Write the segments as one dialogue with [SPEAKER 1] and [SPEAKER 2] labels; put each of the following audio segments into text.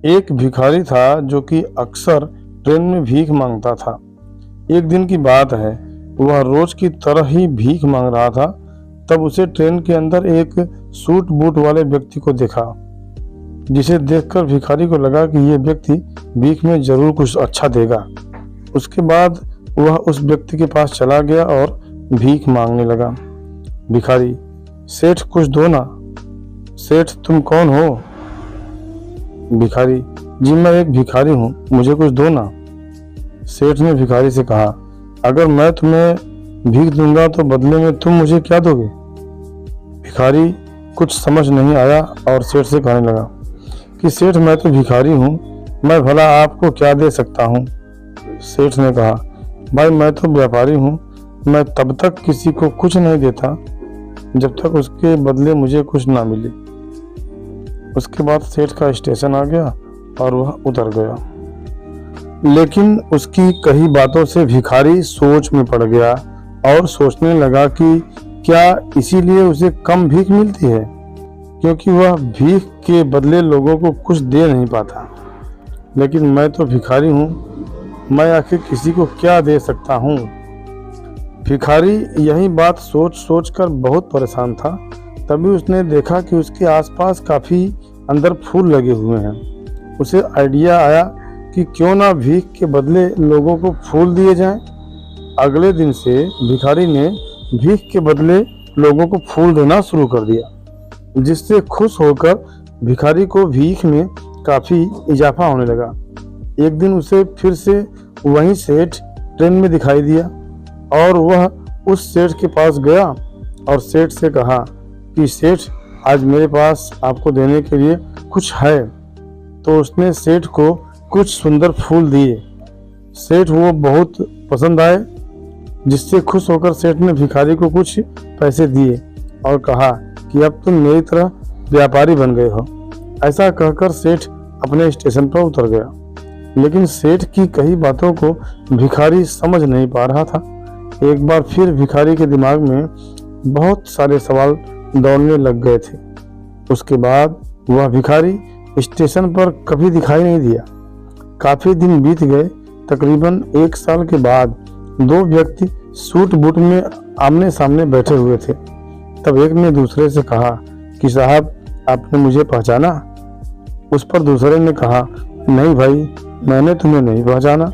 [SPEAKER 1] एक भिखारी था जो कि अक्सर ट्रेन में भीख मांगता था। एक दिन की बात है, वह रोज की तरह ही भीख मांग रहा था। तब उसे ट्रेन के अंदर एक सूट बूट वाले व्यक्ति को देखा, जिसे देखकर भिखारी को लगा कि यह व्यक्ति भीख में जरूर कुछ अच्छा देगा। उसके बाद वह उस व्यक्ति के पास चला गया और भीख मांगने लगा। भिखारी: सेठ कुछ दो ना। सेठ तुम कौन हो? भिखारी: जी मैं एक भिखारी हूँ, मुझे कुछ दो ना। सेठ ने भिखारी से कहा, अगर मैं तुम्हें भीख दूंगा तो बदले में तुम मुझे क्या दोगे? भिखारी कुछ समझ नहीं आया और सेठ से कहने लगा कि सेठ मैं तो भिखारी हूँ, मैं भला आपको क्या दे सकता हूँ। सेठ ने कहा, भाई मैं तो व्यापारी हूँ, मैं तब तक किसी को कुछ नहीं देता जब तक उसके बदले मुझे कुछ ना मिले। उसके बाद सेठ का स्टेशन आ गया और वह उतर गया। लेकिन उसकी कई बातों से भिखारी सोच में पड़ गया और सोचने लगा कि क्या इसीलिए उसे कम भीख मिलती है, क्योंकि वह भीख के बदले लोगों को कुछ दे नहीं पाता। लेकिन मैं तो भिखारी हूँ, मैं आखिर किसी को क्या दे सकता हूँ। भिखारी यही बात सोच सोच कर बहुत परेशान था। तभी उसने देखा कि उसके आसपास काफ़ी अंदर फूल लगे हुए हैं। उसे आइडिया आया कि क्यों ना भीख के बदले लोगों को फूल दिए जाएं। अगले दिन से भिखारी ने भीख के बदले लोगों को फूल देना शुरू कर दिया, जिससे खुश होकर भिखारी को भीख में काफ़ी इजाफा होने लगा। एक दिन उसे फिर से वही सेठ ट्रेन में दिखाई दिया और वह उस सेठ के पास गया और सेठ से कहा कि सेठ आज मेरे पास आपको देने के लिए कुछ है। तो उसने सेठ को कुछ सुंदर फूल दिए। सेठ वो बहुत पसंद आए, जिससे खुश होकर सेठ ने भिखारी को कुछ पैसे दिए और कहा कि अब तुम मेरी तरह व्यापारी बन गए हो। ऐसा कहकर सेठ अपने स्टेशन पर उतर गया। लेकिन सेठ की कई बातों को भिखारी समझ नहीं पा रहा था। एक बार फिर भिखारी के दिमाग में बहुत सारे सवाल दौड़ने लग गए थे। उसके बाद वह भिखारी स्टेशन पर कभी दिखाई नहीं दिया। काफी दिन बीत गए। तकरीबन 1 साल के बाद 2 व्यक्ति सूट बूट में आमने सामने बैठे हुए थे। तब एक ने दूसरे से कहा कि साहब आपने मुझे पहचाना? उस पर दूसरे ने कहा, नहीं भाई मैंने तुम्हें नहीं पहचाना,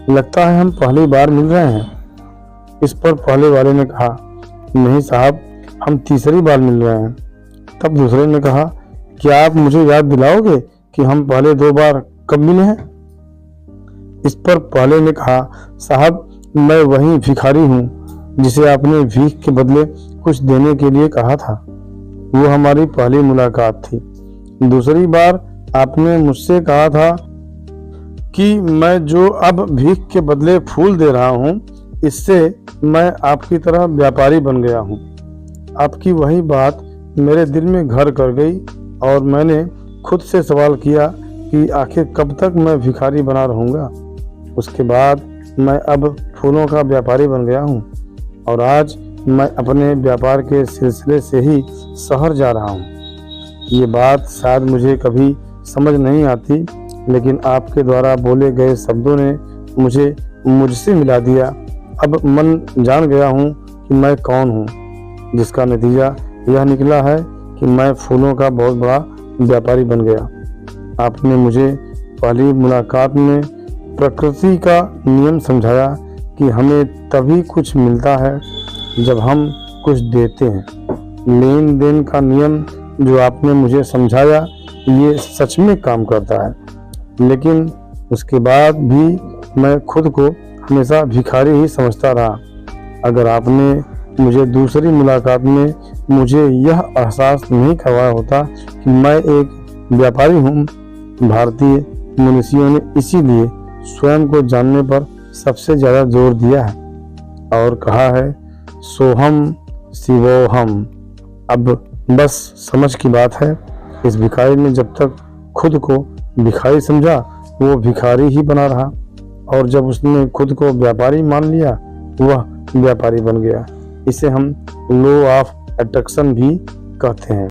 [SPEAKER 1] लगता है हम पहली बार मिल रहे हैं। इस पर पहले वाले ने कहा, नहीं साहब हम तीसरी बार मिल रहे हैं। तब दूसरे ने कहा, क्या आप मुझे याद दिलाओगे कि हम पहले 2 बार कब मिले हैं? इस पर पहले ने कहा, साहब मैं वही भिखारी हूँ जिसे आपने भीख के बदले कुछ देने के लिए कहा था। वो हमारी पहली मुलाकात थी। दूसरी बार आपने मुझसे कहा था कि मैं जो अब भीख के बदले फूल दे रहा हूँ, इससे मैं आपकी तरह व्यापारी बन गया हूँ। आपकी वही बात मेरे दिल में घर कर गई और मैंने खुद से सवाल किया कि आखिर कब तक मैं भिखारी बना रहूँगा। उसके बाद मैं अब फूलों का व्यापारी बन गया हूँ और आज मैं अपने व्यापार के सिलसिले से ही शहर जा रहा हूँ। ये बात शायद मुझे कभी समझ नहीं आती, लेकिन आपके द्वारा बोले गए शब्दों ने मुझे मुझसे मिला दिया। अब मन जान गया हूँ कि मैं कौन हूँ, जिसका नतीजा यह निकला है कि मैं फूलों का बहुत बड़ा व्यापारी बन गया। आपने मुझे पहली मुलाकात में प्रकृति का नियम समझाया कि हमें तभी कुछ मिलता है जब हम कुछ देते हैं। लेन देन का नियम जो आपने मुझे समझाया, ये सच में काम करता है। लेकिन उसके बाद भी मैं खुद को हमेशा भिखारी ही समझता रहा। अगर आपने मुझे दूसरी मुलाकात में मुझे यह एहसास नहीं करवाया होता कि मैं एक व्यापारी हूँ। भारतीय मनुष्यों ने इसीलिए स्वयं को जानने पर सबसे ज़्यादा जोर दिया है और कहा है, सोहम शिवोहम। अब बस समझ की बात है। इस भिखारी ने जब तक खुद को भिखारी समझा, वो भिखारी ही बना रहा, और जब उसने खुद को व्यापारी मान लिया, वह व्यापारी बन गया। इसे हम लॉ ऑफ अट्रैक्शन भी कहते हैं।